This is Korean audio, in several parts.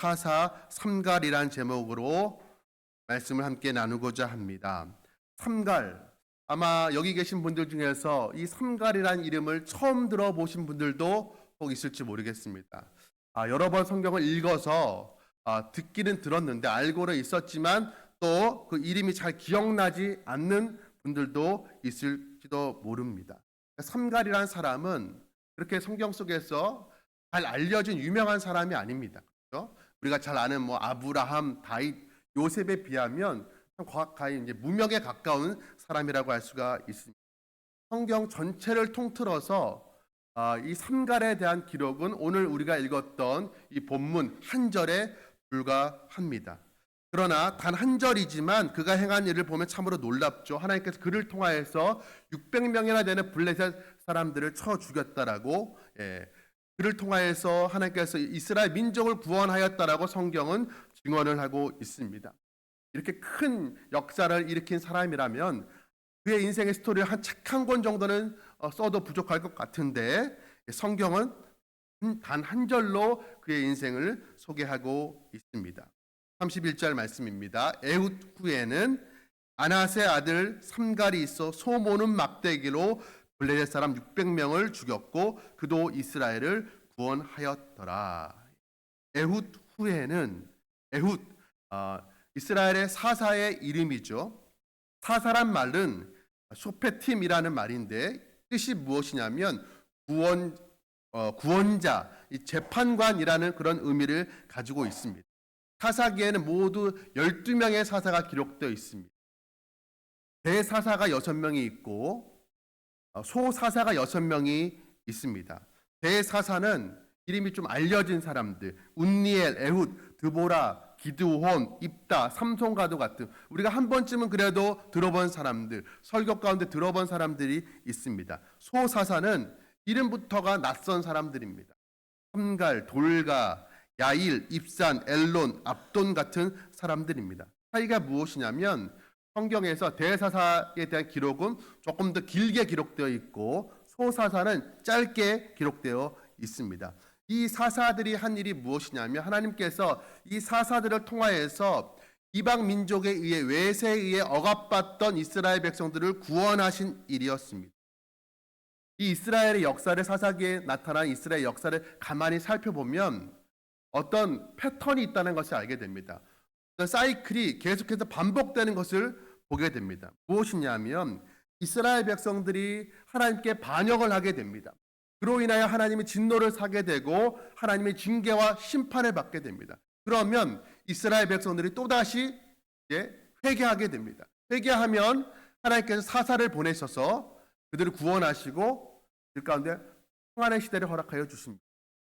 사사 삼갈이란 제목으로 말씀을 함께 나누고자 합니다. 삼갈, 아마 여기 계신 분들 중에서 이 삼갈이란 이름을 처음 들어보신 분들도 혹 있을지 모르겠습니다. 여러 번 성경을 읽어서 듣기는 들었는데 알고는 있었지만 또 그 이름이 잘 기억나지 않는 분들도 있을지도 모릅니다. 삼갈이란 사람은 그렇게 성경 속에서 잘 알려진 유명한 사람이 아닙니다. 그렇죠? 우리가 잘 아는 아브라함, 다윗, 요셉에 비하면 가히 이제 무명에 가까운 사람이라고 할 수가 있습니다. 성경 전체를 통틀어서 이 삼갈에 대한 기록은 오늘 우리가 읽었던 이 본문 한 절에 불과합니다. 그러나 단 한 절이지만 그가 행한 일을 보면 참으로 놀랍죠. 하나님께서 그를 통하여서 600명이나 되는 블레셋 사람들을 쳐 죽였다라고, 그를 통하여서 하나님께서 이스라엘 민족을 구원하였다라고 성경은 증언을 하고 있습니다. 이렇게 큰 역사를 일으킨 사람이라면 그의 인생의 스토리를 한 책 한 권 정도는 써도 부족할 것 같은데, 성경은 단 한 절로 그의 인생을 소개하고 있습니다. 31절 말씀입니다. 에훗 후에는 아낫의 아들 삼갈이 있어 소모는 막대기로 블레셋 사람 600명을 죽였고 그도 이스라엘을 구원하였더라. 에훗 후에는, 에훗, 이스라엘의 사사의 이름이죠. 사사란 말은 소페팀이라는 말인데 뜻이 무엇이냐면 구원자, 재판관이라는 그런 의미를 가지고 있습니다. 사사기에는 모두 12명의 사사가 기록되어 있습니다. 대사사가 6명이 있고 소사사가 6명이 있습니다. 대사사는 이름이 좀 알려진 사람들, 운니엘, 에훗, 드보라, 기드온, 입다, 삼손과도 같은 우리가 한 번쯤은 그래도 들어본 사람들, 설교 가운데 들어본 사람들이 있습니다. 소사사는 이름부터가 낯선 사람들입니다. 삼갈, 돌가, 야일, 입산, 엘론, 압돈 같은 사람들입니다. 차이가 무엇이냐면 성경에서 대사사에 대한 기록은 조금 더 길게 기록되어 있고 소사사는 짧게 기록되어 있습니다. 이 사사들이 한 일이 무엇이냐면 하나님께서 이 사사들을 통하여서 이방 민족에 의해 외세에 의해 억압받던 이스라엘 백성들을 구원하신 일이었습니다. 이 이스라엘의 역사를, 사사기에 나타난 이스라엘 역사를 가만히 살펴보면 어떤 패턴이 있다는 것을 알게 됩니다. 어떤 사이클이 계속해서 반복되는 것을 보게 됩니다. 무엇이냐면 이스라엘 백성들이 하나님께 반역을 하게 됩니다. 그로 인하여 하나님의 진노를 사게 되고 하나님의 징계와 심판을 받게 됩니다. 그러면 이스라엘 백성들이 또다시 회개하게 됩니다. 회개하면 하나님께서 사사를 보내셔서 그들을 구원하시고 그 가운데 평안의 시대를 허락하여 주십니다.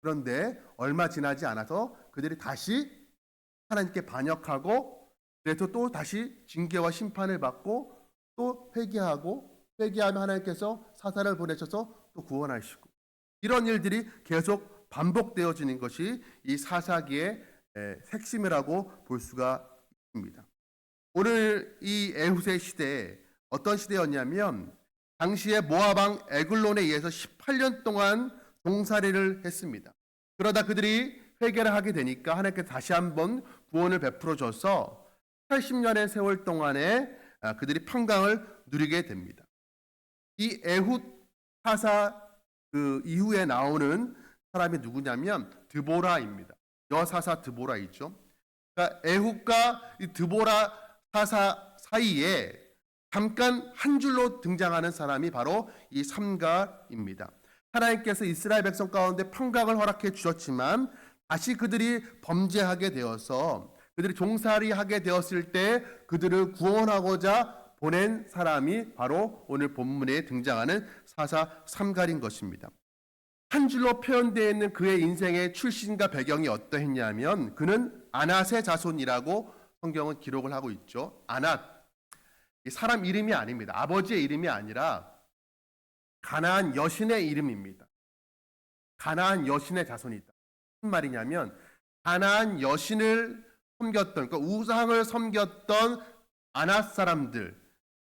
그런데 얼마 지나지 않아서 그들이 다시 하나님께 반역하고 그래서 또 다시 징계와 심판을 받고 또 회개하면 하나님께서 사사를 보내셔서 또 구원하시고 이런 일들이 계속 반복되어지는 것이 이 사사기의 핵심이라고 볼 수가 있습니다. 오늘 이 에훗의 시대에 어떤 시대였냐면 당시에 모압 왕 에글론에 의해서 18년 동안 종살이를 했습니다. 그러다 그들이 회개를 하게 되니까 하나님께서 다시 한번 구원을 베풀어 줘서 80년의 세월 동안에 그들이 평강을 누리게 됩니다. 이 에훗 사사 그 이후에 나오는 사람이 누구냐면 드보라입니다. 여사사 드보라이죠. 그러니까 에훗과 이 드보라 사사 사이에 잠깐 한 줄로 등장하는 사람이 바로 이 삼갈입니다. 하나님께서 이스라엘 백성 가운데 평강을 허락해 주셨지만 다시 그들이 범죄하게 되어서 그들이 종살이하게 되었을 때 그들을 구원하고자 보낸 사람이 바로 오늘 본문에 등장하는 사사 삼갈인 것입니다. 한 줄로 표현되어 있는 그의 인생의 출신과 배경이 어떠했냐면 그는 아낫의 자손이라고 성경은 기록을 하고 있죠. 아낫, 사람 이름이 아닙니다. 아버지의 이름이 아니라 가나안 여신의 이름입니다. 가나안 여신의 자손이다. 무슨 말이냐면 가나안 여신을 섬겼던, 그러니까 우상을 섬겼던 아낫 사람들,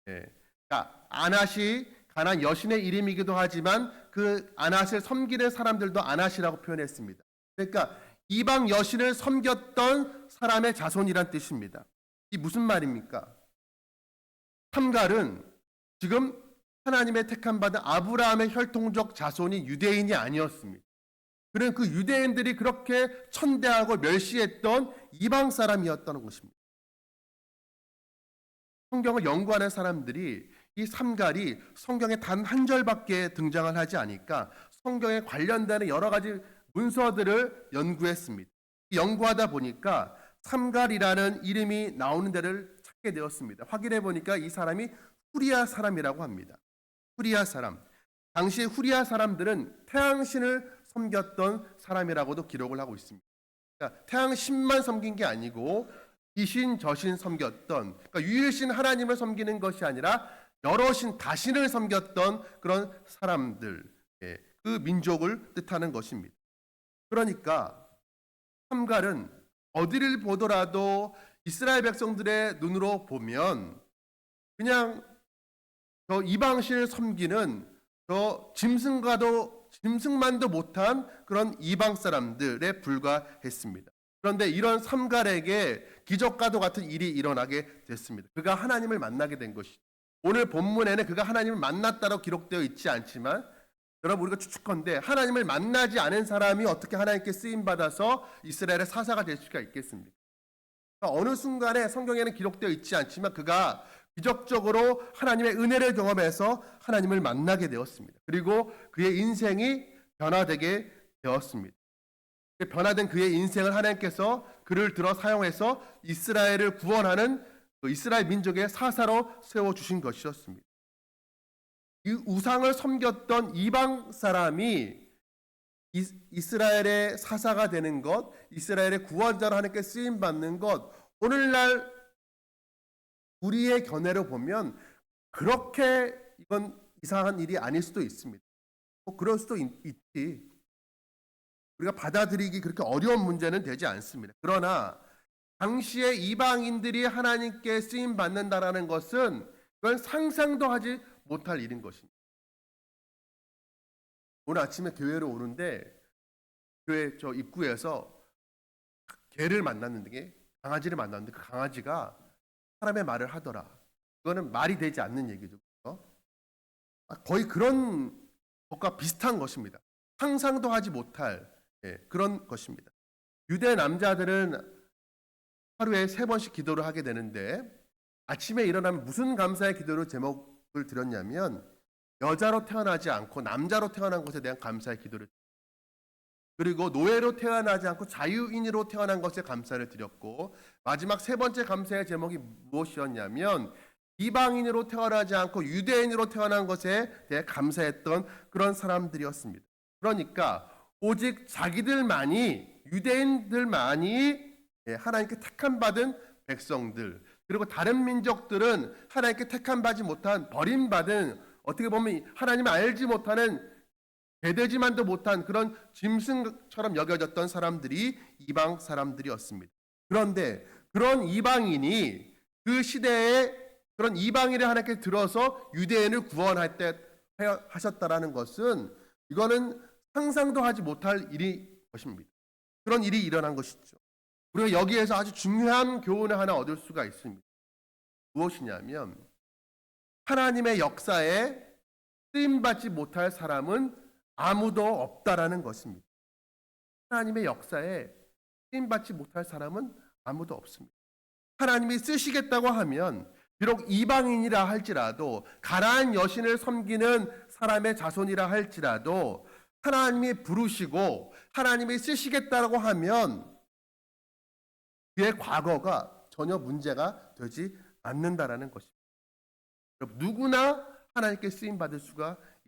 그러니까 아낫이 가나안 여신의 이름이기도 하지만 그 아낫을 섬기는 사람들도 아낫이라고 표현했습니다. 그러니까 이방 여신을 섬겼던 사람의 자손이란 뜻입니다. 이 무슨 말입니까? 삼갈은 지금 하나님의 택함 받은 아브라함의 혈통적 자손이 유대인이 아니었습니다. 그는 그 유대인들이 그렇게 천대하고 멸시했던 이방 사람이었다는 것입니다. 성경을 연구하는 사람들이 이 삼갈이 성경에 단 한 절밖에 등장을 하지 않으니까 성경에 관련되는 여러 가지 문서들을 연구했습니다. 연구하다 보니까 삼갈이라는 이름이 나오는 데를 찾게 되었습니다. 확인해 보니까 이 사람이 후리아 사람이라고 합니다. 후리아 사람. 당시 후리아 사람들은 태양신을 섬겼던 사람이라고도 기록을 하고 있습니다. 그러니까 태양신만 섬긴 게 아니고 이신 저신 섬겼던, 그러니까 유일신 하나님을 섬기는 것이 아니라 여러 신 다신을 섬겼던 그런 사람들, 그 민족을 뜻하는 것입니다. 그러니까 삼갈은 어디를 보더라도 이스라엘 백성들의 눈으로 보면 그냥 저 이방신을 섬기는 저 짐승만도 못한 그런 이방 사람들에 불과했습니다. 그런데 이런 삼갈에게 기적과도 같은 일이 일어나게 됐습니다. 그가 하나님을 만나게 된 것이죠. 오늘 본문에는 그가 하나님을 만났다고 기록되어 있지 않지만 여러분 우리가 추측컨대 하나님을 만나지 않은 사람이 어떻게 하나님께 쓰임받아서 이스라엘의 사사가 될 수가 있겠습니까? 그러니까 어느 순간에 성경에는 기록되어 있지 않지만 그가 기적적으로 하나님의 은혜를 경험해서 하나님을 만나게 되었습니다. 그리고 그의 인생이 변화되게 되었습니다. 변화된 그의 인생을 하나님께서 그를 들어 사용해서 이스라엘을 구원하는 그 이스라엘 민족의 사사로 세워주신 것이었습니다. 이 우상을 섬겼던 이방 사람이 이스라엘의 사사가 되는 것, 이스라엘의 구원자로 하나님께 쓰임받는 것, 오늘날 우리의 견해로 보면 그렇게 이건 이상한 일이 아닐 수도 있습니다. 그럴 수도 있지. 우리가 받아들이기 그렇게 어려운 문제는 되지 않습니다. 그러나 당시에 이방인들이 하나님께 쓰임 받는다라는 것은 그건 상상도 하지 못할 일인 것입니다. 오늘 아침에 교회로 오는데 교회 저 입구에서 개를 만났는데 강아지를 만났는데 그 강아지가 사람의 말을 하더라. 그거는 말이 되지 않는 얘기죠. 거의 그런 것과 비슷한 것입니다. 상상도 하지 못할 그런 것입니다. 유대 남자들은 하루에 3번씩 기도를 하게 되는데 아침에 일어나면 무슨 감사의 기도로 제목을 드렸냐면 여자로 태어나지 않고 남자로 태어난 것에 대한 감사의 기도를, 그리고 노예로 태어나지 않고 자유인으로 태어난 것에 감사를 드렸고, 마지막 3번째 감사의 제목이 무엇이었냐면 이방인으로 태어나지 않고 유대인으로 태어난 것에 대해 감사했던 그런 사람들이었습니다. 그러니까 오직 자기들만이, 유대인들만이 하나님께 택함받은 백성들, 그리고 다른 민족들은 하나님께 택함받지 못한 버림받은, 어떻게 보면 하나님을 알지 못하는, 대되지만도 못한 그런 짐승처럼 여겨졌던 사람들이 이방 사람들이었습니다. 그런데 그런 이방인이 그 시대에 그런 이방인을 하나님께 들어서 유대인을 구원할 때 하셨다라는 것은 이거는 상상도 하지 못할 일이 것입니다. 그런 일이 일어난 것이죠. 우리가 여기에서 아주 중요한 교훈을 하나 얻을 수가 있습니다. 무엇이냐면 하나님의 역사에 쓰임받지 못할 사람은 아무도 없다라는 것입니다. 하나님의 역사에 쓰임받지 못할 사람은 아무도 없습니다. 하나님이 쓰시겠다고 하면 비록 이방인이라 할지라도, 가나안 여신을 섬기는 사람의 자손이라 할지라도 하나님이 부르시고 하나님이 쓰시겠다고 하면 그의 과거가 전혀 문제가 되지 않는다라는 것입니다. 누구나 하나님께 쓰임받을 수가 있습니다.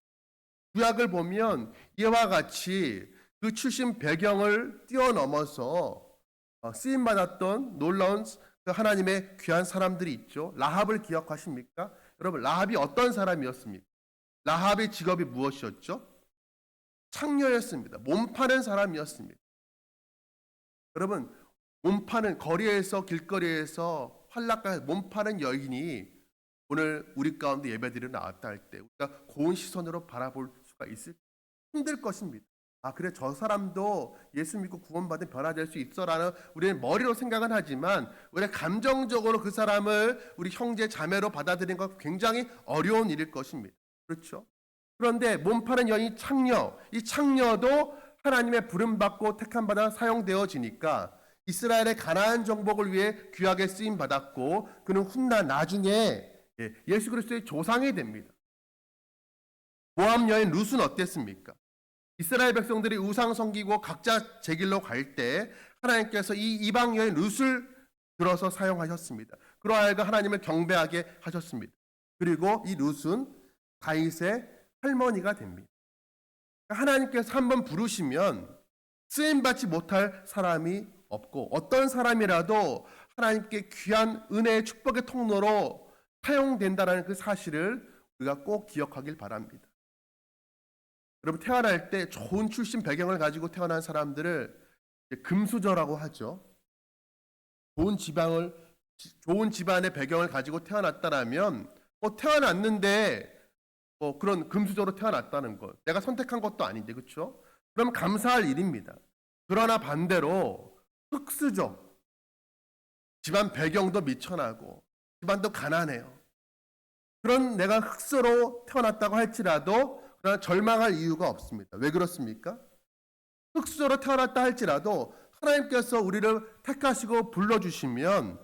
구약을 보면 이와 같이 그 출신 배경을 뛰어넘어서 쓰임받았던 놀라운 하나님의 귀한 사람들이 있죠. 라합을 기억하십니까? 여러분, 라합이 어떤 사람이었습니까? 라합의 직업이 무엇이었죠? 창녀였습니다. 몸 파는 사람이었습니다. 여러분, 몸 파는, 거리에서 길거리에서 활락가에서 몸 파는 여인이 오늘 우리 가운데 예배드리러 나왔다 할 때 우리가 고운 시선으로 바라볼 수가 있을, 힘들 것입니다. 아, 그래, 저 사람도 예수 믿고 구원받은 변화될 수 있어라는 우리는 머리로 생각은 하지만 우리가 감정적으로 그 사람을 우리 형제 자매로 받아들이는 건 굉장히 어려운 일일 것입니다. 그렇죠? 그런데 몸파는 여인 창녀, 이 창녀도 하나님의 부름받고 택함받아 사용되어지니까 이스라엘의 가나안 정복을 위해 귀하게 쓰임 받았고 그는 훗날 나중에 예수 그리스도의 조상이 됩니다. 모압 여인 룻은 어땠습니까? 이스라엘 백성들이 우상 섬기고 각자 제 길로 갈 때 하나님께서 이 이방 여인 룻을 들어서 사용하셨습니다. 그러하여금 하나님을 경배하게 하셨습니다. 그리고 이 룻은 다윗의 할머니가 됩니다. 하나님께서 한번 부르시면 쓰임받지 못할 사람이 없고 어떤 사람이라도 하나님께 귀한 은혜의 축복의 통로로 사용된다는 그 사실을 우리가 꼭 기억하길 바랍니다. 여러분, 태어날 때 좋은 출신 배경을 가지고 태어난 사람들을 금수저라고 하죠. 좋은 집안의 배경을 가지고 태어났다라면 태어났는데 그런 금수저로 태어났다는 것, 내가 선택한 것도 아닌데, 그렇죠? 그럼 감사할 일입니다. 그러나 반대로 흙수저, 집안 배경도 미천하고 집안도 가난해요. 그런 내가 흙수로 태어났다고 할지라도 그러나 절망할 이유가 없습니다. 왜 그렇습니까? 흙수저로 태어났다 할지라도 하나님께서 우리를 택하시고 불러주시면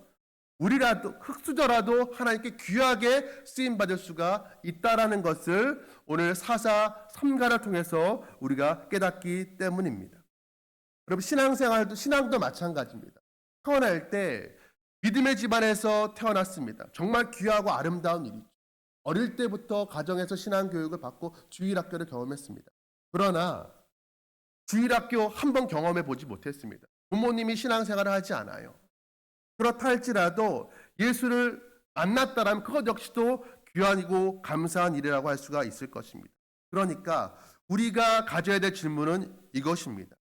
우리라도 흙수저라도 하나님께 귀하게 쓰임받을 수가 있다라는 것을 오늘 사사 삼가를 통해서 우리가 깨닫기 때문입니다. 여러분, 신앙도 마찬가지입니다. 태어날 때 믿음의 집안에서 태어났습니다. 정말 귀하고 아름다운 일이죠. 어릴 때부터 가정에서 신앙 교육을 받고 주일학교를 경험했습니다. 그러나 주일학교 한 번 경험해 보지 못했습니다. 부모님이 신앙생활을 하지 않아요. 그렇다 할지라도 예수를 만났다라면 그것 역시도 귀하고 감사한 일이라고 할 수가 있을 것입니다. 그러니까 우리가 가져야 될 질문은 이것입니다.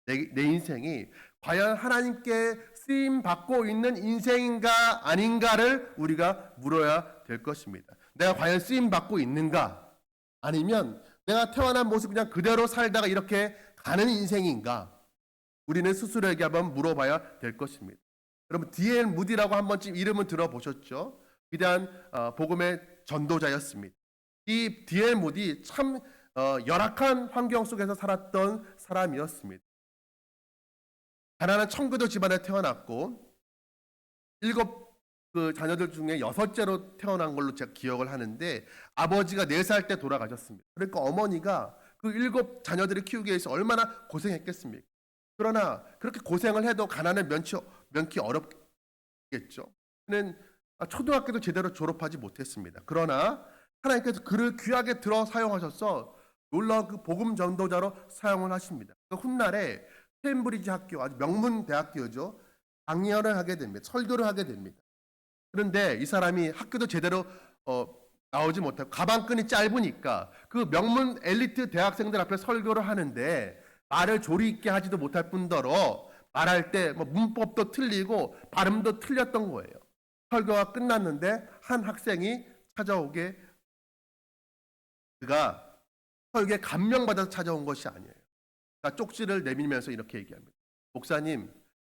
내 인생이 과연 하나님께 쓰임 받고 있는 인생인가 아닌가를 우리가 물어야 될 것입니다. 내가 과연 쓰임 받고 있는가? 아니면 내가 태어난 모습 그냥 그대로 살다가 이렇게 가는 인생인가? 우리는 스스로에게 한번 물어봐야 될 것입니다. 여러분, D.L. 무디라고 한 번쯤 이름을 들어보셨죠? 위대한 복음의 전도자였습니다. 이 D.L. 무디 참 열악한 환경 속에서 살았던 사람이었습니다. 가난한 청교도 집안에 태어났고 7 그 자녀들 중에 6째로 태어난 걸로 제가 기억을 하는데 아버지가 4살 때 돌아가셨습니다. 그러니까 어머니가 그 7 자녀들을 키우기 위해서 얼마나 고생했겠습니까? 그러나 그렇게 고생을 해도 가난을 면키 어렵겠죠. 그는 초등학교도 제대로 졸업하지 못했습니다. 그러나 하나님께서 그를 귀하게 들어 사용하셔서 놀라운 그 복음 전도자로 사용을 하십니다. 그 훗날에 케임브리지 학교, 아주 명문 대학교죠. 강연을 하게 됩니다. 설교를 하게 됩니다. 그런데 이 사람이 학교도 제대로 나오지 못하고 가방끈이 짧으니까 그 명문 엘리트 대학생들 앞에 설교를 하는데 말을 조리 있게 하지도 못할 뿐더러 말할 때 문법도 틀리고 발음도 틀렸던 거예요. 설교가 끝났는데 한 학생이 찾아오게 그가 설교에 감명받아서 찾아온 것이 아니에요. 그러니까 쪽지를 내밀면서 이렇게 얘기합니다.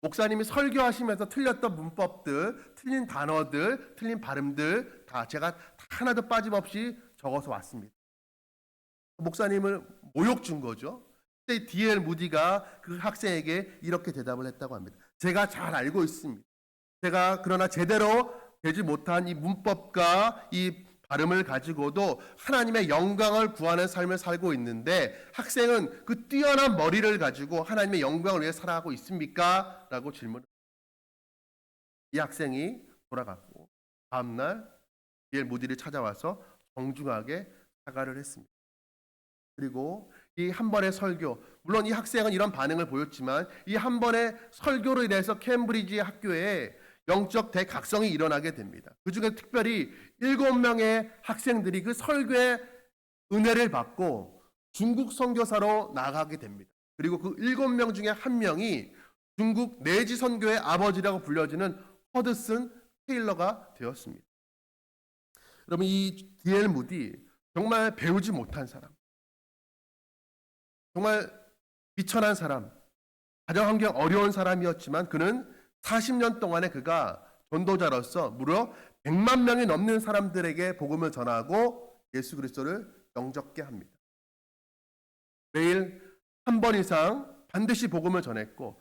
목사님이 설교하시면서 틀렸던 문법들, 틀린 단어들, 틀린 발음들 다 제가 하나도 빠짐없이 적어서 왔습니다. 목사님을 모욕 준 거죠. 그때 D.L. 무디가 그 학생에게 이렇게 대답을 했다고 합니다. 제가 잘 알고 있습니다. 제가 그러나 제대로 되지 못한 이 문법과 이 발음을 가지고도 하나님의 영광을 구하는 삶을 살고 있는데 학생은 그 뛰어난 머리를 가지고 하나님의 영광을 위해 살아가고 있습니까? 라고 질문을 이 학생이 돌아갔고 다음날 D.L. 무디를 찾아와서 정중하게 사과를 했습니다. 그리고 이 한 번의 설교, 물론 이 학생은 이런 반응을 보였지만 이 한 번의 설교로 인해서 캠브리지 학교에 영적 대각성이 일어나게 됩니다. 그 중에 특별히 7명의 학생들이 그 설교의 은혜를 받고 중국 선교사로 나가게 됩니다. 그리고 그 7명 중에 한 명이 중국 내지 선교의 아버지라고 불려지는 허드슨 테일러가 되었습니다. 여러분, 이 D.L. 무디 정말 배우지 못한 사람, 정말 비천한 사람, 가정 환경 어려운 사람이었지만 그는 40년 동안에 그가 전도자로서 무려 100만 명이 넘는 사람들에게 복음을 전하고 예수 그리스도를 영접게 합니다. 매일 한 번 이상 반드시 복음을 전했고,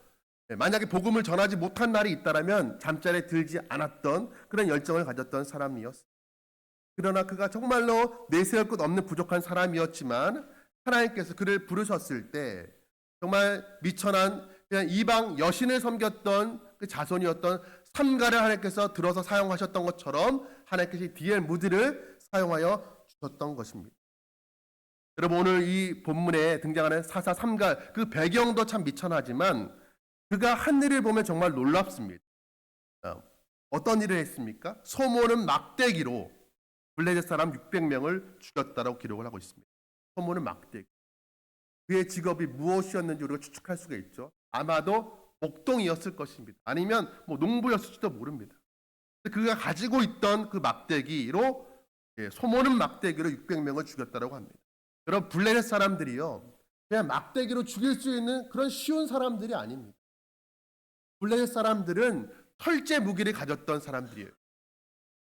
만약에 복음을 전하지 못한 날이 있다면 잠자리에 들지 않았던 그런 열정을 가졌던 사람이었습니다. 그러나 그가 정말로 내세울 것 없는 부족한 사람이었지만 하나님께서 그를 부르셨을 때 정말 미천한 그냥 이방 여신을 섬겼던 그 자손이었던 삼가를 하나님께서 들어서 사용하셨던 것처럼 하나님께서 디엘 무디를 사용하여 주셨던 것입니다. 여러분, 오늘 이 본문에 등장하는 사사 삼갈, 그 배경도 참 미천하지만 그가 한 일을 보면 정말 놀랍습니다. 어떤 일을 했습니까? 소모는 막대기로 블레셋 사람 600명을 죽였다라고 기록을 하고 있습니다. 소모는 막대기. 그의 직업이 무엇이었는지 우리가 추측할 수가 있죠. 아마도 목동이었을 것입니다. 아니면 농부였을지도 모릅니다. 그가 가지고 있던 그 막대기로, 소모는 막대기로 600명을 죽였다라고 합니다. 여러분, 블레셋 사람들이요, 그냥 막대기로 죽일 수 있는 그런 쉬운 사람들이 아닙니다. 블레셋 사람들은 철제 무기를 가졌던 사람들이에요.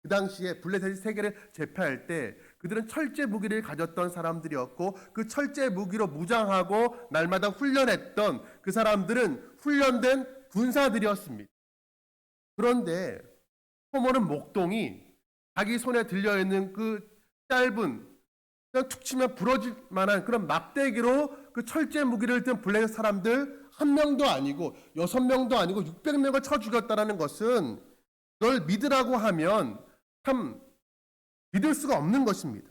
그 당시에 블레셋이 세계를 제패할 때 그들은 철제 무기를 가졌던 사람들이었고, 그 철제 무기로 무장하고 날마다 훈련했던 그 사람들은 훈련된 군사들이었습니다. 그런데 소모는 목동이 자기 손에 들려있는 그 짧은, 그냥 툭 치면 부러질 만한 그런 막대기로 그 철제 무기를 든 블레셋 사람들 1명도 아니고 6명도 아니고 600명을 쳐 죽였다는 것은 널 믿으라고 하면 참 믿을 수가 없는 것입니다.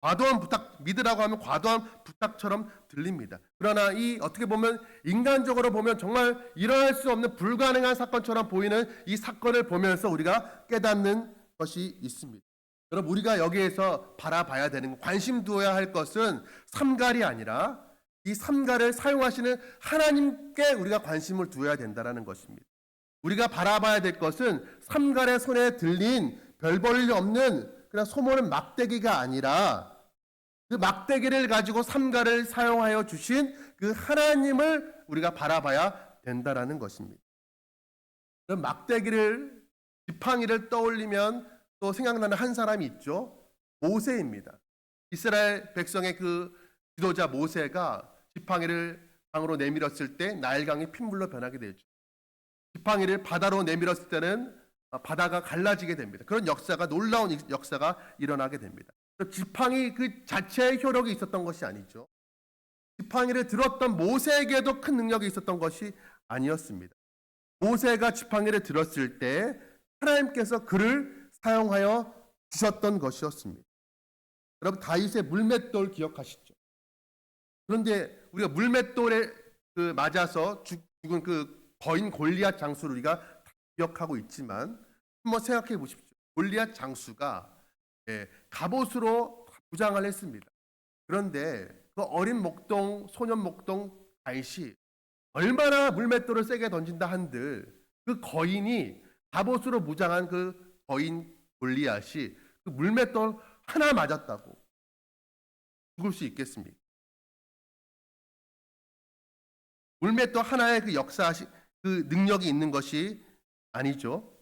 과도한 부탁, 믿으라고 하면 과도한 부탁처럼 들립니다. 그러나 이 어떻게 보면 인간적으로 보면 정말 일어날 수 없는 불가능한 사건처럼 보이는 이 사건을 보면서 우리가 깨닫는 것이 있습니다. 여러분, 우리가 여기에서 바라봐야 되는, 관심 두어야 할 것은 삼갈이 아니라 이 삼갈을 사용하시는 하나님께 우리가 관심을 두어야 된다는 것입니다. 우리가 바라봐야 될 것은 삼갈의 손에 들린 별 볼 일 없는 그냥 소모는 막대기가 아니라 그 막대기를 가지고 삼갈을 사용하여 주신 그 하나님을 우리가 바라봐야 된다는 것입니다. 그 막대기를, 지팡이를 떠올리면 또 생각나는 한 사람이 있죠. 모세입니다. 이스라엘 백성의 그 지도자 모세가 지팡이를 강으로 내밀었을 때 나일강이 핏물로 변하게 되죠. 지팡이를 바다로 내밀었을 때는 바다가 갈라지게 됩니다. 그런 역사가, 놀라운 역사가 일어나게 됩니다. 지팡이 그 자체의 효력이 있었던 것이 아니죠. 지팡이를 들었던 모세에게도 큰 능력이 있었던 것이 아니었습니다. 모세가 지팡이를 들었을 때 하나님께서 그를 사용하여 주셨던 것이었습니다. 여러분, 다윗의 물맷돌 기억하시죠? 그런데 우리가 물맷돌에 맞아서 죽은 그 거인 골리앗 장수를 우리가 기억하고 있지만 한번 생각해 보십시오. 골리앗 장수가 갑옷으로 무장을 했습니다. 그런데 그 어린 목동, 소년 목동 다윗이 얼마나 물맷돌을 세게 던진다 한들 그 거인이 갑옷으로 무장한 그 거인 골리앗이 그 물맷돌 하나 맞았다고 죽을 수 있겠습니까? 물맷돌 하나의 그 그 능력이 있는 것이 아니죠.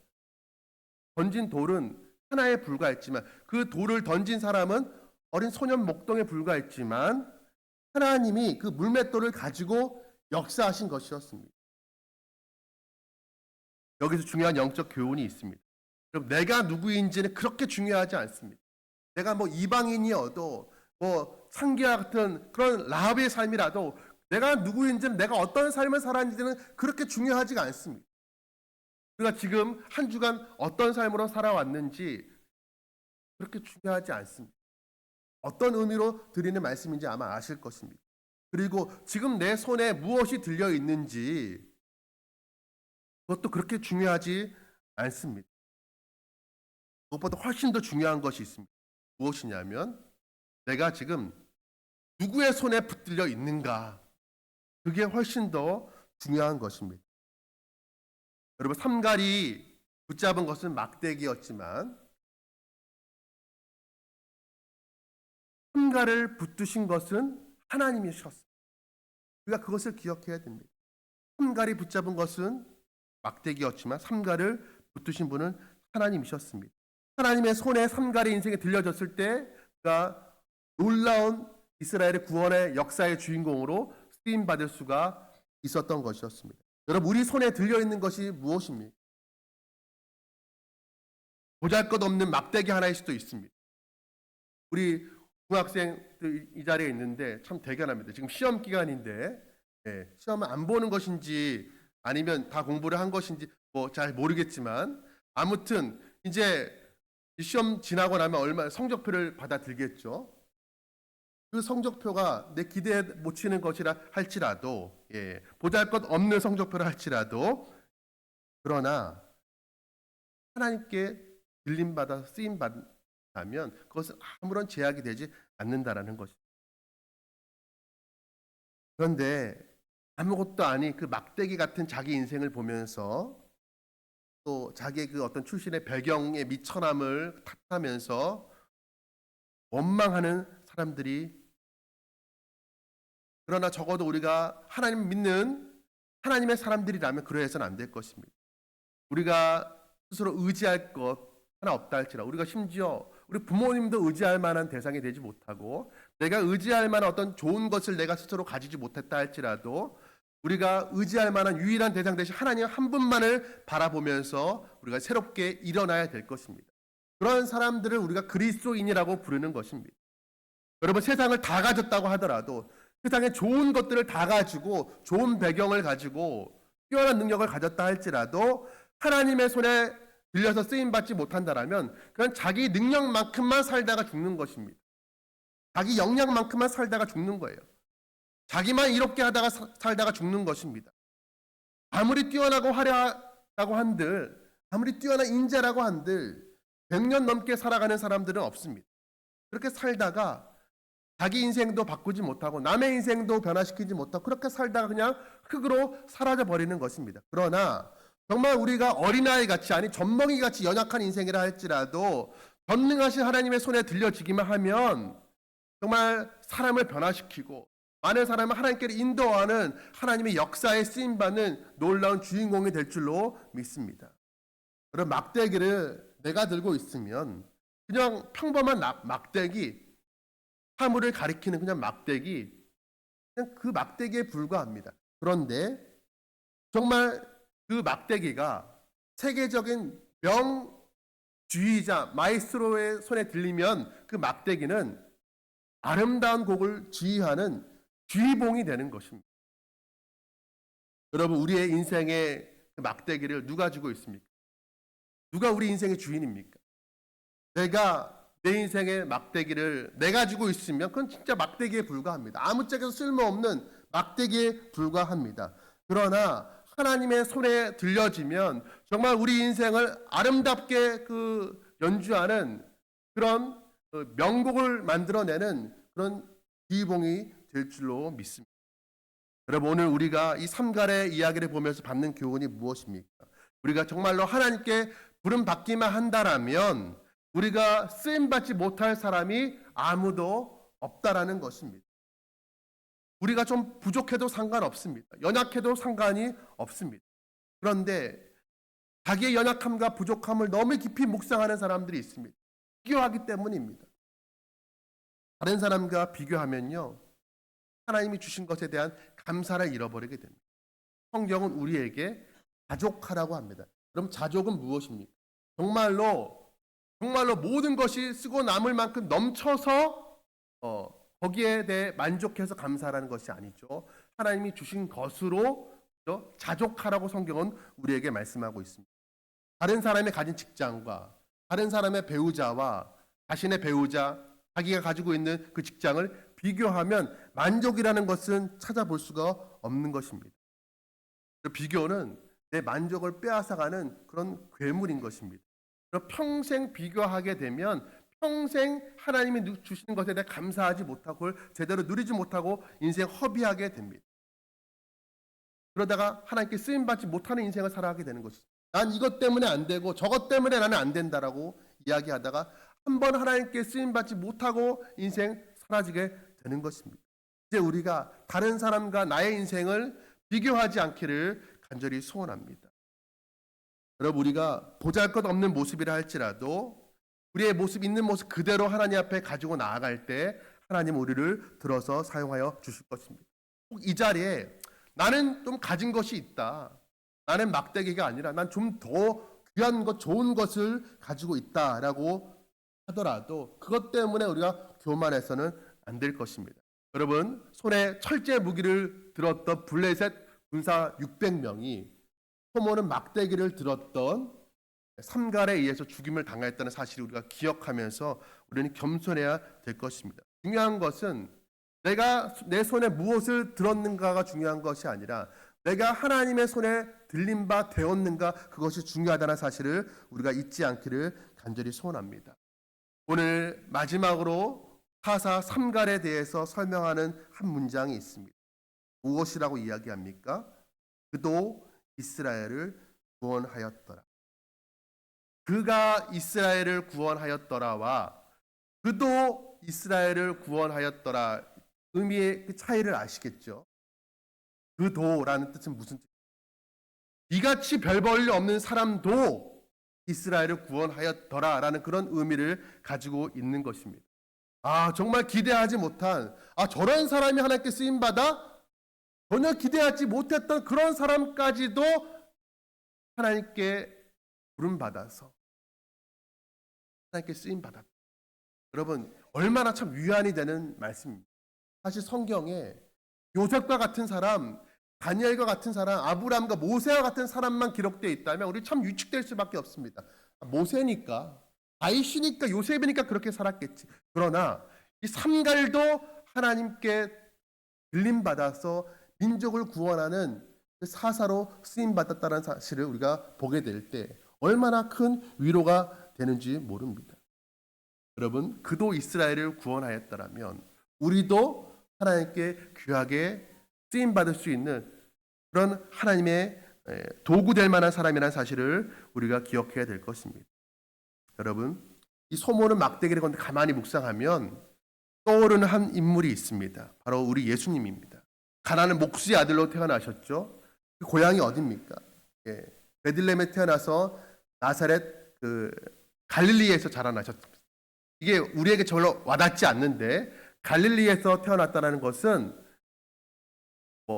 던진 돌은 하나에 불과했지만 그 돌을 던진 사람은 어린 소년 목동에 불과했지만 하나님이 그 물맷돌을 가지고 역사하신 것이었습니다. 여기서 중요한 영적 교훈이 있습니다. 그럼 내가 누구인지는 그렇게 중요하지 않습니다. 내가 이방인이어도 창기와 같은 그런 라합의 삶이라도 내가 누구인지는, 내가 어떤 삶을 살았는지는 그렇게 중요하지가 않습니다. 우리가 지금 한 주간 어떤 삶으로 살아왔는지 그렇게 중요하지 않습니다. 어떤 의미로 드리는 말씀인지 아마 아실 것입니다. 그리고 지금 내 손에 무엇이 들려 있는지 그것도 그렇게 중요하지 않습니다. 그것보다 훨씬 더 중요한 것이 있습니다. 무엇이냐면 내가 지금 누구의 손에 붙들려 있는가, 그게 훨씬 더 중요한 것입니다. 여러분, 삼갈이 붙잡은 것은 막대기였지만 삼가를 붙드신 것은 하나님이셨습니다. 우리가 그것을 기억해야 됩니다. 삼가를 붙잡은 것은 막대기였지만 삼가를 붙드신 분은 하나님이셨습니다. 하나님의 손에 삼가를 인생에 들려졌을 때 그가 놀라운 이스라엘의 구원의 역사의 주인공으로 쓰임받을 수가 있었던 것이었습니다. 여러분, 우리 손에 들려있는 것이 무엇입니까? 보잘것없는 막대기 하나일 수도 있습니다. 우리 중학생들 이 자리에 있는데 참 대견합니다. 지금 시험 기간인데 시험을 안 보는 것인지 아니면 다 공부를 한 것인지 뭐 잘 모르겠지만 아무튼 이제 시험 지나고 나면 얼마 성적표를 받아들겠죠. 그 성적표가 내 기대에 못 치는 것이라 할지라도 보잘것없는 성적표라 할지라도 그러나 하나님께 들림받아 쓰임받다면 그것은 아무런 제약이 되지 않는다라는 것입니다. 그런데 아무것도 아닌 그 막대기 같은 자기 인생을 보면서 또 자기의 그 어떤 출신의 배경의 미천함을 탓하면서 원망하는 사람들이, 그러나 적어도 우리가 하나님 믿는 하나님의 사람들이라면 그러해서는 안 될 것입니다. 우리가 스스로 의지할 것 하나 없다 할지라도 우리가 심지어 우리 부모님도 의지할 만한 대상이 되지 못하고 내가 의지할 만한 어떤 좋은 것을 내가 스스로 가지지 못했다 할지라도 우리가 의지할 만한 유일한 대상 대신 하나님 한 분만을 바라보면서 우리가 새롭게 일어나야 될 것입니다. 그런 사람들을 우리가 그리스도인이라고 부르는 것입니다. 여러분, 세상을 다 가졌다고 하더라도 세상에 좋은 것들을 다 가지고 좋은 배경을 가지고 뛰어난 능력을 가졌다 할지라도 하나님의 손에 들려서 쓰임받지 못한다라면 그건 자기 능력만큼만 살다가 죽는 것입니다. 자기 역량만큼만 살다가 죽는 거예요. 자기만 이롭게 하다가 살다가 죽는 것입니다. 아무리 뛰어나고 화려하다고 한들, 아무리 뛰어난 인재라고 한들 100년 넘게 살아가는 사람들은 없습니다. 그렇게 살다가 자기 인생도 바꾸지 못하고 남의 인생도 변화시키지 못하고 그렇게 살다가 그냥 흙으로 사라져 버리는 것입니다. 그러나 정말 우리가 어린아이 같이, 아니 젖먹이 같이 연약한 인생이라 할지라도 전능하신 하나님의 손에 들려지기만 하면 정말 사람을 변화시키고 많은 사람을 하나님께로 인도하는 하나님의 역사에 쓰임받는 놀라운 주인공이 될 줄로 믿습니다. 그런 막대기를 내가 들고 있으면 그냥 평범한 막대기, 사물을 가리키는 그냥 막대기, 그냥 그 막대기에 불과합니다. 그런데 정말 그 막대기가 세계적인 명주의자 마이스트로의 손에 들리면 그 막대기는 아름다운 곡을 지휘하는 주의봉이 되는 것입니다. 여러분, 우리의 인생의 막대기를 누가 쥐고 있습니까? 누가 우리 인생의 주인입니까? 내가 내 인생의 막대기를 내가 쥐고 있으면 그건 진짜 막대기에 불과합니다. 아무짝에도 쓸모없는 막대기에 불과합니다. 그러나 하나님의 손에 들려지면 정말 우리 인생을 아름답게 연주하는 그런 명곡을 만들어내는 그런 지휘봉이 될 줄로 믿습니다. 여러분, 오늘 우리가 이 삼갈의 이야기를 보면서 받는 교훈이 무엇입니까? 우리가 정말로 하나님께 부름받기만 한다라면 우리가 쓰임받지 못할 사람이 아무도 없다라는 것입니다. 우리가 좀 부족해도 상관없습니다. 연약해도 상관이 없습니다. 그런데 자기의 연약함과 부족함을 너무 깊이 묵상하는 사람들이 있습니다. 비교하기 때문입니다. 다른 사람과 비교하면요, 하나님이 주신 것에 대한 감사를 잃어버리게 됩니다. 성경은 우리에게 자족하라고 합니다. 그럼 자족은 무엇입니까? 정말로 모든 것이 쓰고 남을 만큼 넘쳐서 거기에 대해 만족해서 감사하라는 것이 아니죠. 하나님이 주신 것으로 자족하라고 성경은 우리에게 말씀하고 있습니다. 다른 사람이 가진 직장과 다른 사람의 배우자와 자신의 배우자, 자기가 가지고 있는 그 직장을 비교하면 만족이라는 것은 찾아볼 수가 없는 것입니다. 비교는 내 만족을 빼앗아가는 그런 괴물인 것입니다. 평생 비교하게 되면 평생 하나님이 주시는 것에 대해 감사하지 못하고 그걸 제대로 누리지 못하고 인생 허비하게 됩니다. 그러다가 하나님께 쓰임받지 못하는 인생을 살아가게 되는 것이죠. 난 이것 때문에 안 되고 저것 때문에 나는 안 된다라고 이야기하다가 한번 하나님께 쓰임받지 못하고 인생 사라지게 되는 것입니다. 이제 우리가 다른 사람과 나의 인생을 비교하지 않기를 간절히 소원합니다. 여러분, 우리가 보잘것없는 모습이라 할지라도 우리의 모습 있는 모습 그대로 하나님 앞에 가지고 나아갈 때 하나님 우리를 들어서 사용하여 주실 것입니다. 꼭 이 자리에 나는 좀 가진 것이 있다, 나는 막대기가 아니라 난 좀 더 귀한 것, 좋은 것을 가지고 있다라고 하더라도 그것 때문에 우리가 교만해서는 안 될 것입니다. 여러분, 손에 철제 무기를 들었던 블레셋 군사 600명이 소모는 막대기를 들었던 삼갈에 의해서 죽임을 당했다는 사실을 우리가 기억하면서 우리는 겸손해야 될 것입니다. 중요한 것은 내가 내 손에 무엇을 들었는가가 중요한 것이 아니라 내가 하나님의 손에 들린 바 되었는가, 그것이 중요하다는 사실을 우리가 잊지 않기를 간절히 소원합니다. 오늘 마지막으로 사사 삼갈에 대해서 설명하는 한 문장이 있습니다. 무엇이라고 이야기합니까? 그도 이스라엘을 구원하였더라. 그가 이스라엘을 구원하였더라와 그도 이스라엘을 구원하였더라, 의미의 그 차이를 아시겠죠? 그도라는 뜻은 무슨 뜻이에요? 이같이 별 볼일 없는 사람도 이스라엘을 구원하였더라라는 그런 의미를 가지고 있는 것입니다. 정말 기대하지 못한, 저런 사람이 하나님께 쓰임받아 전혀 기대하지 못했던 그런 사람까지도 하나님께 부름받아서 하나님께 쓰임받았다. 여러분, 얼마나 참 위안이 되는 말씀입니다. 사실 성경에 요셉과 같은 사람, 다니엘과 같은 사람, 아브라함과 모세와 같은 사람만 기록되어 있다면 우리 참 유축될 수밖에 없습니다. 모세니까, 다윗이니까, 요셉이니까 그렇게 살았겠지. 그러나 이 삼갈도 하나님께 들림받아서 민족을 구원하는 사사로 쓰임받았다는 사실을 우리가 보게 될 때 얼마나 큰 위로가 되는지 모릅니다. 여러분, 그도 이스라엘을 구원하였다라면 우리도 하나님께 귀하게 쓰임받을 수 있는 그런 하나님의 도구 될 만한 사람이라는 사실을 우리가 기억해야 될 것입니다. 여러분, 이 소모는 막대기를 건데 가만히 묵상하면 떠오르는 한 인물이 있습니다. 바로 우리 예수님입니다. 가나안의 목수의 아들로 태어나셨죠. 그 고향이 어디입니까? 베들레헴에 태어나서 나사렛 갈릴리에서 자라나셨습니다. 이게 우리에게 별로 와닿지 않는데 갈릴리에서 태어났다는 것은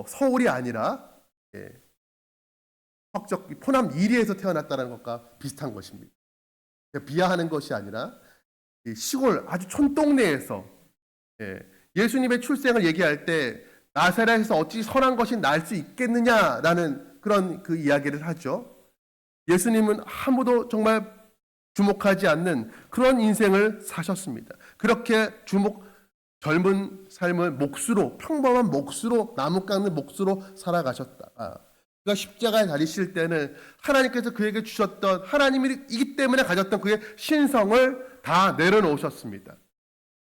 서울이 아니라 포남 이리에서 태어났다는 것과 비슷한 것입니다. 비하하는 것이 아니라 시골 아주 촌동네에서 예수님의 출생을 얘기할 때 나사렛에서 어찌 선한 것이 날 수 있겠느냐라는 그런 그 이야기를 하죠. 예수님은 아무도 정말 주목하지 않는 그런 인생을 사셨습니다. 그렇게 젊은 삶을 목수로, 평범한 목수로, 나무 깎는 목수로 살아가셨다. 그가 십자가에 달리실 때는 하나님께서 그에게 주셨던, 하나님이기 때문에 가졌던 그의 신성을 다 내려놓으셨습니다.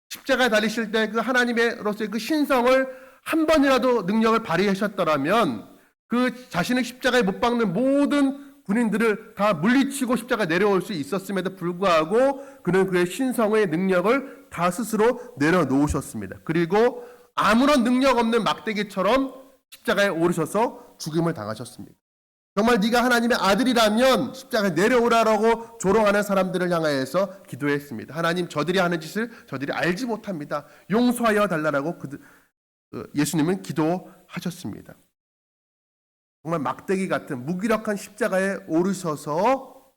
십자가에 달리실 때 그 하나님으로서의 그 신성을 한 번이라도 능력을 발휘하셨더라면 그 자신의 십자가에 못 박는 모든 군인들을 다 물리치고 십자가에 내려올 수 있었음에도 불구하고 그는 그의 신성의 능력을 다 스스로 내려놓으셨습니다. 그리고 아무런 능력 없는 막대기처럼 십자가에 오르셔서 죽임을 당하셨습니다. 정말 네가 하나님의 아들이라면 십자가에 내려오라라고 조롱하는 사람들을 향하여서 기도했습니다. 하나님, 저들이 하는 짓을 저들이 알지 못합니다. 용서하여 달라라고 예수님은 기도하셨습니다. 정말 막대기 같은 무기력한 십자가에 오르셔서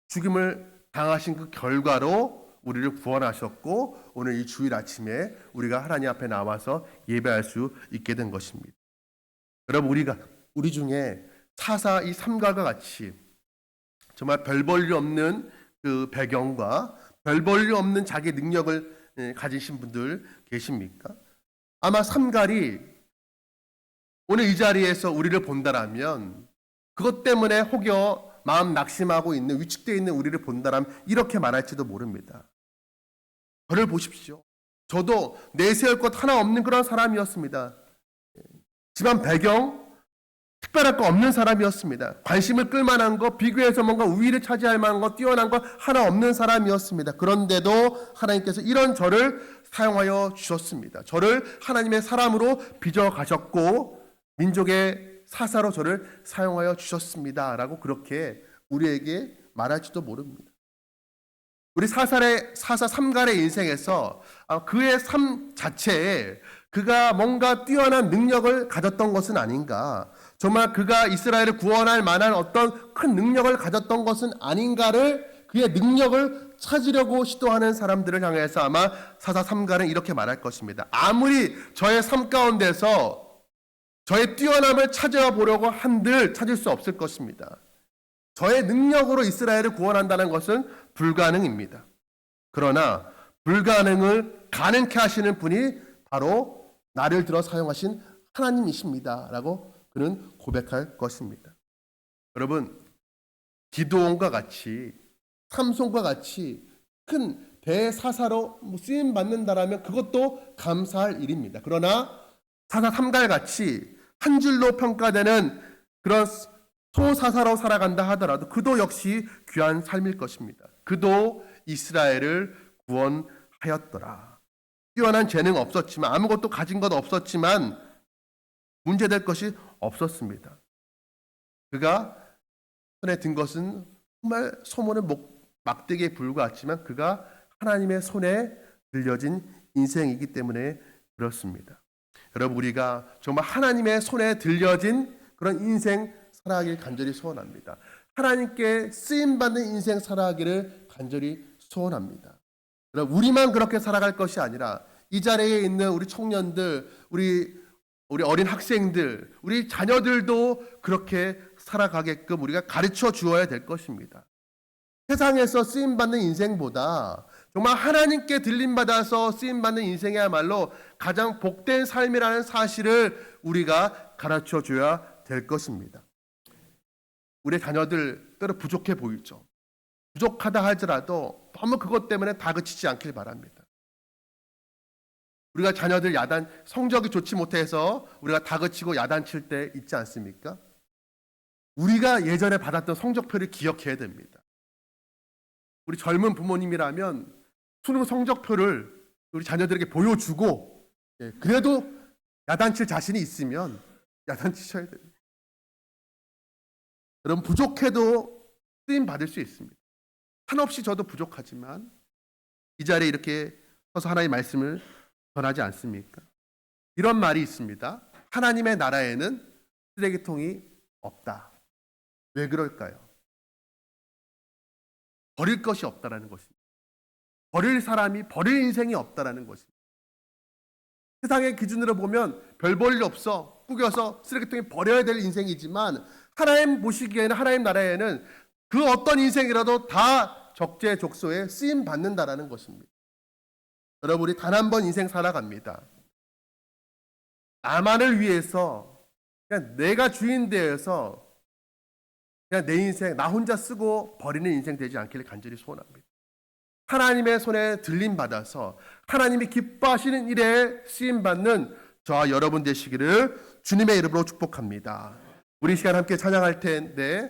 죽임을 당하신 그 결과로 우리를 구원하셨고 오늘 이 주일 아침에 우리가 하나님 앞에 나와서 예배할 수 있게 된 것입니다. 여러분, 우리 중에 사사 이 삼갈과 같이 정말 별 볼 일 없는 그 배경과 별 볼 일 없는 자기 능력을 가지신 분들 계십니까? 아마 삼갈이 오늘 이 자리에서 우리를 본다라면 그것 때문에 혹여 마음 낙심하고 있는, 위축되어 있는 우리를 본다라면 이렇게 말할지도 모릅니다. 저를 보십시오. 저도 내세울 것 하나 없는 그런 사람이었습니다. 집안 배경 특별할 거 없는 사람이었습니다. 관심을 끌만한 거, 비교해서 뭔가 우위를 차지할 만한 거, 뛰어난 거 하나 없는 사람이었습니다. 그런데도 하나님께서 이런 저를 사용하여 주셨습니다. 저를 하나님의 사람으로 빚어 가셨고 민족의 사사로 저를 사용하여 주셨습니다. 라고 그렇게 우리에게 말할지도 모릅니다. 우리 사사 삼갈의 인생에서 그의 삶 자체에 그가 뭔가 뛰어난 능력을 가졌던 것은 아닌가, 정말 그가 이스라엘을 구원할 만한 어떤 큰 능력을 가졌던 것은 아닌가를, 그의 능력을 찾으려고 시도하는 사람들을 향해서 아마 사사 삼갈은 이렇게 말할 것입니다. 아무리 저의 삶 가운데서 저의 뛰어남을 찾아보려고 한들 찾을 수 없을 것입니다. 저의 능력으로 이스라엘을 구원한다는 것은 불가능입니다. 그러나 불가능을 가능케 하시는 분이 바로 나를 들어 사용하신 하나님이십니다. 라고 그는 고백할 것입니다. 여러분, 기드온과 같이 삼손과 같이 큰 대사사로 쓰임 받는다라면 그것도 감사할 일입니다. 그러나 사사 삼갈같이 한 줄로 평가되는 그런 소사사로 살아간다 하더라도 그도 역시 귀한 삶일 것입니다. 그도 이스라엘을 구원하였더라. 뛰어난 재능 없었지만, 아무것도 가진 것 없었지만 문제될 것이 없었습니다. 그가 손에 든 것은 정말 소모는 막대기에 불과했지만 그가 하나님의 손에 들려진 인생이기 때문에 그렇습니다. 여러분, 우리가 정말 하나님의 손에 들려진 그런 인생 살아가길 간절히 소원합니다. 하나님께 쓰임받는 인생 살아가기를 간절히 소원합니다. 여러분, 우리만 그렇게 살아갈 것이 아니라 이 자리에 있는 우리 청년들, 우리 어린 학생들, 우리 자녀들도 그렇게 살아가게끔 우리가 가르쳐 주어야 될 것입니다. 세상에서 쓰임받는 인생보다 정말 하나님께 들림받아서 쓰임받는 인생이야말로 가장 복된 삶이라는 사실을 우리가 가르쳐 줘야 될 것입니다. 우리 자녀들 때로 부족해 보이죠. 부족하다 할지라도 너무 그것 때문에 다그치지 않길 바랍니다. 우리가 자녀들 성적이 좋지 못해서 우리가 다그치고 야단칠 때 있지 않습니까? 우리가 예전에 받았던 성적표를 기억해야 됩니다. 우리 젊은 부모님이라면 수능 성적표를 우리 자녀들에게 보여주고, 그래도 야단칠 자신이 있으면 야단치셔야 됩니다. 여러분, 부족해도 쓰임 받을 수 있습니다. 한없이 저도 부족하지만 이 자리에 이렇게 서서 하나님의 말씀을 전하지 않습니까? 이런 말이 있습니다. 하나님의 나라에는 쓰레기통이 없다. 왜 그럴까요? 버릴 것이 없다라는 것입니다. 버릴 사람이, 버릴 인생이 없다라는 것입니다. 세상의 기준으로 보면 별 볼 일 없어, 꾸겨서 쓰레기통에 버려야 될 인생이지만 하나님 보시기에는, 하나님 나라에는 그 어떤 인생이라도 다 적재적소에 쓰임 받는다라는 것입니다. 여러분, 우리 단 한 번 인생 살아갑니다. 나만을 위해서 그냥 내가 주인 되어서 그냥 내 인생 나 혼자 쓰고 버리는 인생 되지 않기를 간절히 소원합니다. 하나님의 손에 들림 받아서 하나님이 기뻐하시는 일에 쓰임 받는 저와 여러분 되시기를 주님의 이름으로 축복합니다. 우리 시간 함께 찬양할 텐데